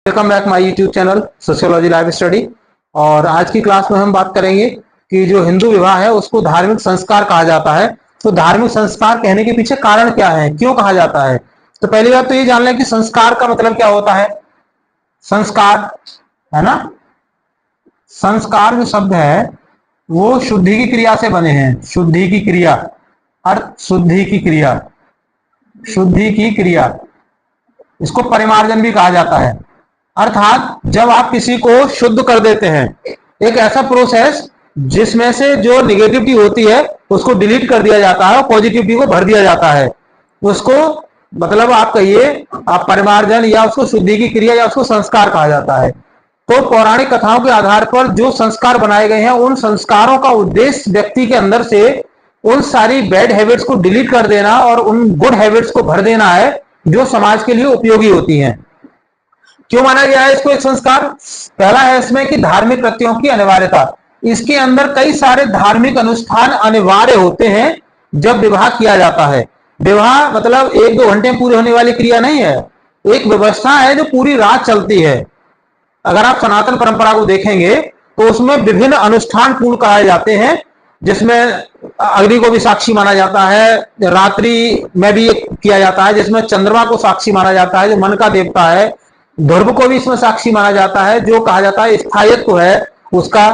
Welcome back my YouTube channel sociology live study. और आज की क्लास में हम बात करेंगे कि जो हिंदू विवाह है उसको धार्मिक संस्कार कहा जाता है। तो धार्मिक संस्कार कहने के पीछे कारण क्या है, क्यों कहा जाता है? तो पहली बात तो ये जान लें कि संस्कार का मतलब क्या होता है। संस्कार है ना, संस्कार जो शब्द है वो शुद्धि की क्रिया से बने हैं। शुद्धि की क्रिया, अर्थ शुद्धि की क्रिया, शुद्धि की क्रिया, इसको परिमार्जन भी कहा जाता है। अर्थात जब आप किसी को शुद्ध कर देते हैं, एक ऐसा प्रोसेस जिसमें से जो निगेटिविटी होती है उसको डिलीट कर दिया जाता है और पॉजिटिविटी को भर दिया जाता है, उसको मतलब आप कहिए आप परिमार्जन या उसको शुद्धि की क्रिया या उसको संस्कार कहा जाता है। तो पौराणिक कथाओं के आधार पर जो संस्कार बनाए गए हैं उन संस्कारों का उद्देश्य व्यक्ति के अंदर से उन सारी बैड हैबिट्स को डिलीट कर देना और उन गुड हैबिट्स को भर देना है जो समाज के लिए उपयोगी होती हैं। क्यों माना गया है इसको एक संस्कार? पहला है इसमें कि धार्मिक कृत्यों की अनिवार्यता। इसके अंदर कई सारे धार्मिक अनुष्ठान अनिवार्य होते हैं जब विवाह किया जाता है। विवाह मतलब एक दो घंटे में पूरी होने वाली क्रिया नहीं है, एक व्यवस्था है जो पूरी रात चलती है। अगर आप सनातन परंपरा को देखेंगे तो उसमें विभिन्न अनुष्ठान पूर्ण कराए जाते हैं, जिसमें अग्नि को भी साक्षी माना जाता है, रात्रि में भी किया जाता है जिसमें चंद्रमा को साक्षी माना जाता है जो मन का देवता है, ध्रुव को भी इसमें साक्षी माना जाता है जो कहा जाता है स्थायित्व है उसका,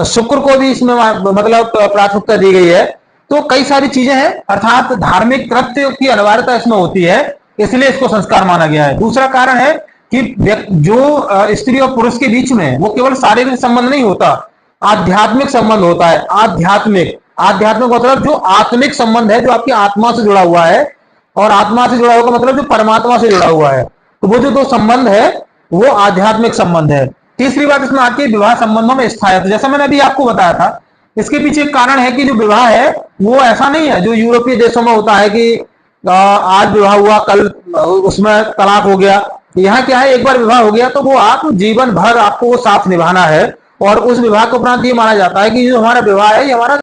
शुक्र को भी इसमें मतलब प्राथमिकता दी गई है। तो कई सारी चीजें हैं, अर्थात धार्मिक कृत्य की अनिवार्यता इसमें होती है, इसलिए इसको संस्कार माना गया है। दूसरा कारण है कि जो स्त्री और पुरुष के बीच में वो केवल शारीरिक संबंध नहीं होता, आध्यात्मिक संबंध होता है। आध्यात्मिक, आध्यात्मिक मतलब जो आत्मिक संबंध है, जो आपकी आत्मा से जुड़ा हुआ है, और आत्मा से जुड़ा हुआ मतलब जो परमात्मा से जुड़ा हुआ है। तो वो जो दो संबंध है वो आध्यात्मिक संबंध है। तीसरी बात इसमें आती है विवाह संबंधों में स्थायित्व। जैसा मैंने अभी आपको बताया था, इसके पीछे एक कारण है कि जो विवाह है वो ऐसा नहीं है जो यूरोपीय देशों में होता है कि आज विवाह हुआ कल उसमें तलाक हो गया। यहाँ क्या है, एक बार विवाह हो गया तो वो आप जीवन भर आपको वो साथ निभाना है, और उस विवाह के उपरांत ये माना जाता है कि जो हमारा विवाह है ये हमारा